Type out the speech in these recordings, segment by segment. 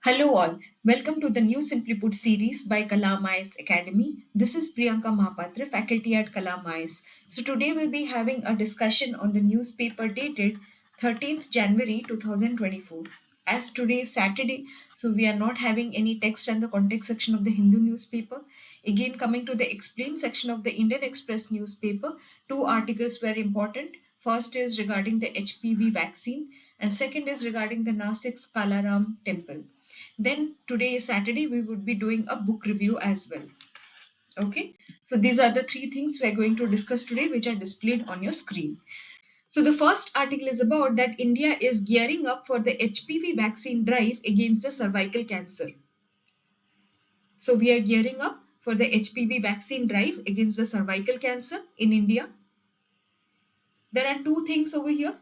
Hello all, welcome to the new Simply Put series by Kalaram Academy. This is Priyanka Mahapatra, faculty at Kalaram. So today we'll be having a discussion on the newspaper dated 13th January 2024. As today is Saturday, so we are not having any text and the context section of the Hindu newspaper. Again, coming to the explain section of the Indian Express newspaper, two articles were important. First is regarding the HPV vaccine and second is regarding the Nasik's Kalaram Temple. Then today is Saturday, we would be doing a book review as well. Okay, so these are the three things we're going to discuss today, which are displayed on your screen. So the first article is about that India is gearing up for the HPV vaccine drive against the cervical cancer. So we are gearing up for the HPV vaccine drive against the cervical cancer in India. There are two things over here.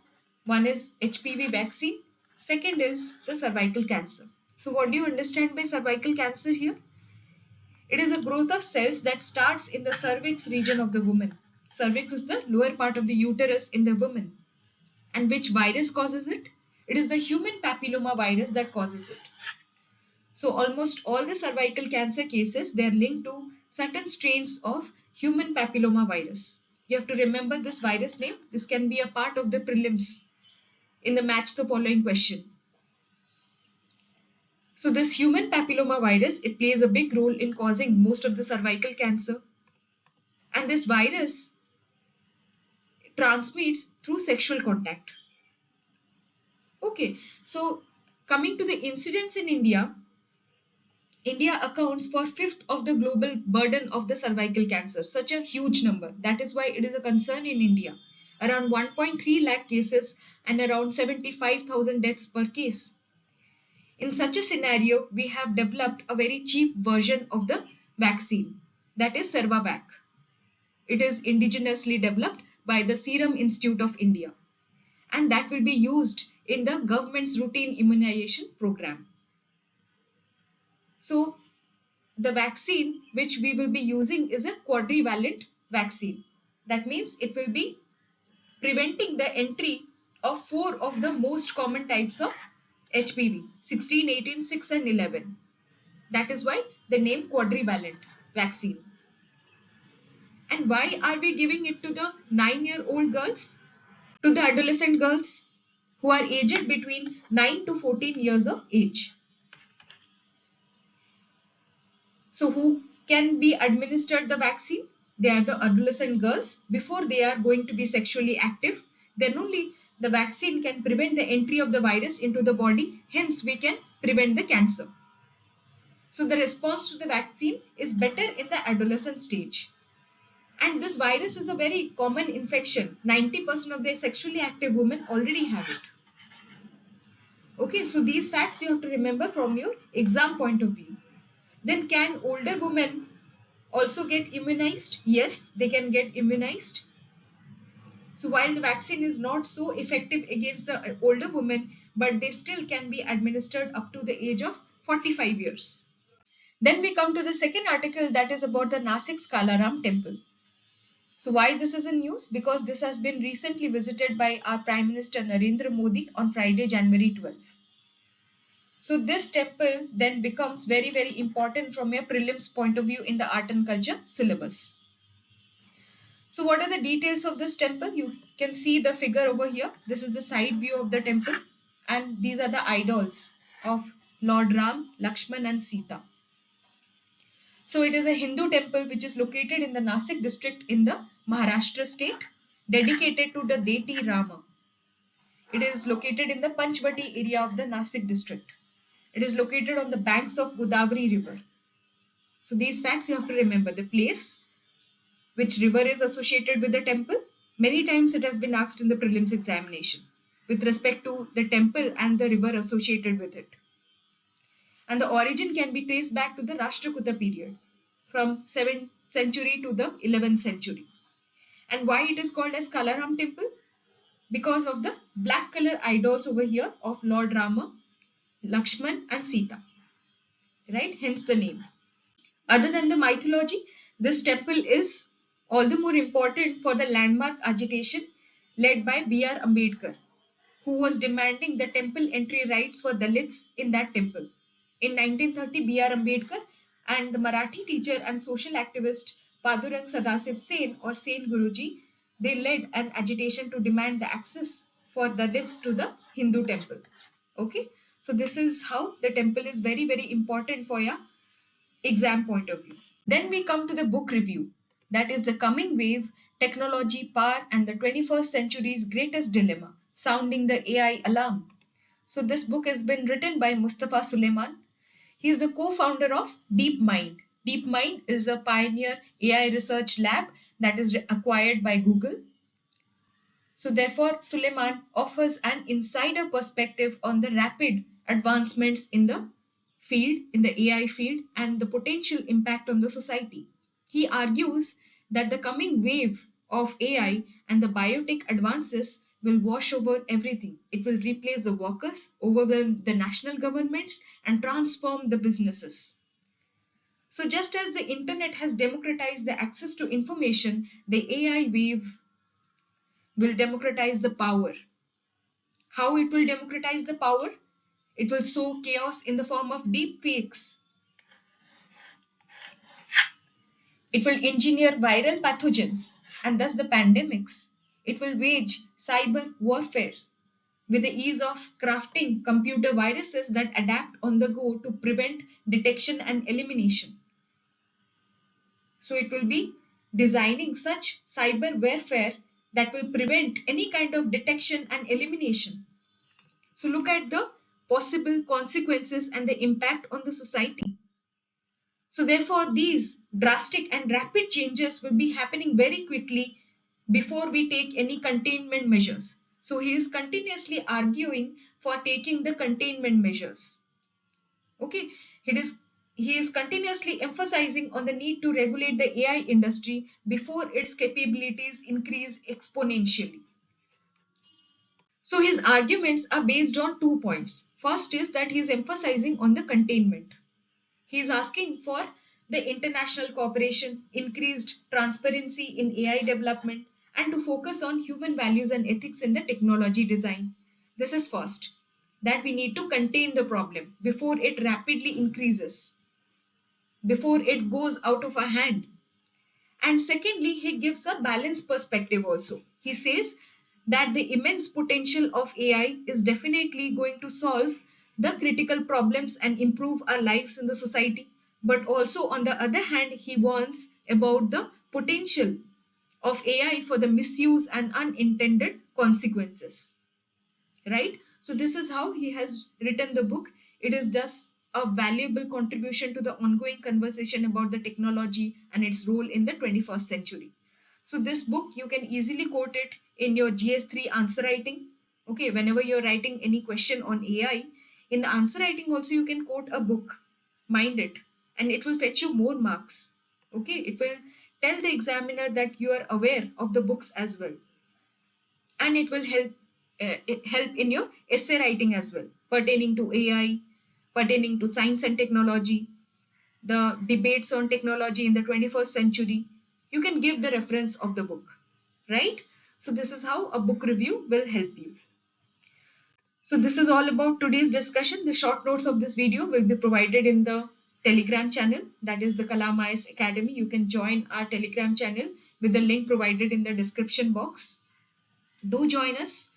One is HPV vaccine. Second is the cervical cancer. So what do you understand by cervical cancer here? It is a growth of cells that starts in the cervix region of the woman. Cervix is the lower part of the uterus in the woman. And which virus causes it? It is the human papilloma virus that causes it. So almost all the cervical cancer cases, they are linked to certain strains of human papilloma virus. You have to remember this virus name. This can be a part of the prelims in the match the following question. So this human papilloma virus, it plays a big role in causing most of the cervical cancer. And this virus transmits through sexual contact. Okay, so coming to the incidence in India, India accounts for fifth of the global burden of the cervical cancer, such a huge number. That is why it is a concern in India. Around 1.3 lakh cases and around 75,000 deaths per case. In such a scenario, we have developed a very cheap version of the vaccine, that is Cervavac. It is indigenously developed by the Serum Institute of India, and that will be used in the government's routine immunization program. So the vaccine which we will be using is a quadrivalent vaccine. That means it will be preventing the entry of four of the most common types of HPV, 16, 18, 6 and 11. That is why the name quadrivalent vaccine. And why are we giving it to the 9-year-old girls? To the adolescent girls who are aged between 9 to 14 years of age. So who can be administered the vaccine? They are the adolescent girls before they are going to be sexually active. Then only the vaccine can prevent the entry of the virus into the body. Hence, we can prevent the cancer. So the response to the vaccine is better in the adolescent stage. And this virus is a very common infection. 90% of the sexually active women already have it. Okay, so these facts you have to remember from your exam point of view. Then can older women also get immunized? Yes, they can get immunized. So while the vaccine is not so effective against the older women, but they still can be administered up to the age of 45 years. Then we come to the second article, that is about the Nasik's Kalaram Temple. So why this is in news? Because this has been recently visited by our Prime Minister Narendra Modi on Friday, January 12th. So this temple then becomes very, very important from a prelims point of view in the art and culture syllabus. So what are the details of this temple? You can see the figure over here. This is the side view of the temple, and these are the idols of Lord Ram, Lakshman and Sita. So it is a Hindu temple which is located in the Nasik district in the Maharashtra state, dedicated to the deity Rama. It is located in the Panchvati area of the Nasik district. It is located on the banks of Godavari river. So these facts you have to remember. The place, which river is associated with the temple. Many times it has been asked in the prelims examination with respect to the temple and the river associated with it. And the origin can be traced back to the Rashtrakuta period from 7th century to the 11th century. And why it is called as Kalaram Temple? Because of the black color idols over here of Lord Rama, Lakshman and Sita. Right? Hence the name. Other than the mythology, this temple is all the more important for the landmark agitation led by B.R. Ambedkar, who was demanding the temple entry rights for Dalits in that temple In 1930, B.R. Ambedkar and the Marathi teacher and social activist Padurang Sadasiv Sen or Sen Guruji, they led an agitation to demand the access for Dalits to the Hindu temple. Okay, so this is how the temple is very, very important for your exam point of view. Then we come to the book review. That is the coming wave, technology, power, and the 21st century's greatest dilemma, sounding the AI alarm. So this book has been written by Mustafa Suleiman. He is the co-founder of DeepMind. DeepMind is a pioneer AI research lab that is acquired by Google. So therefore, Suleiman offers an insider perspective on the rapid advancements in the field, in the AI field, and the potential impact on the society. He argues that the coming wave of AI and the biotech advances will wash over everything. It will replace the workers, overwhelm the national governments, and transform the businesses. So just as the internet has democratized the access to information, the AI wave will democratize the power. How it will democratize the power? It will sow chaos in the form of deep fakes. It will engineer viral pathogens and thus the pandemics. It will wage cyber warfare with the ease of crafting computer viruses that adapt on the go to prevent detection and elimination. So it will be designing such cyber warfare that will prevent any kind of detection and elimination. So look at the possible consequences and the impact on the society. So therefore, these drastic and rapid changes will be happening very quickly before we take any containment measures. So he is continuously arguing for taking the containment measures. Okay, he is continuously emphasizing on the need to regulate the AI industry before its capabilities increase exponentially. So his arguments are based on 2 points. First is that he is emphasizing on the containment. He is asking for the international cooperation, increased transparency in AI development, and to focus on human values and ethics in the technology design. This is first, that we need to contain the problem before it rapidly increases, before it goes out of our hand. And secondly, he gives a balanced perspective also. He says that the immense potential of AI is definitely going to solve the critical problems and improve our lives in the society. But also, on the other hand, he warns about the potential of AI for the misuse and unintended consequences. Right? So, this is how he has written the book. It is thus a valuable contribution to the ongoing conversation about the technology and its role in the 21st century. So this book, you can easily quote it in your GS3 answer writing. Okay, whenever you're writing any question on AI, in the answer writing also you can quote a book, mind it, and it will fetch you more marks. Okay, it will tell the examiner that you are aware of the books as well. And it will help in your essay writing as well, pertaining to AI, pertaining to science and technology, the debates on technology in the 21st century. You can give the reference of the book, right? So this is how a book review will help you. So this is all about today's discussion. The short notes of this video will be provided in the Telegram channel, that is the Kalaram Academy. You can join our Telegram channel with the link provided in the description box. Do join us,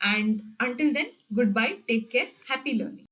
and until then, goodbye, take care, happy learning.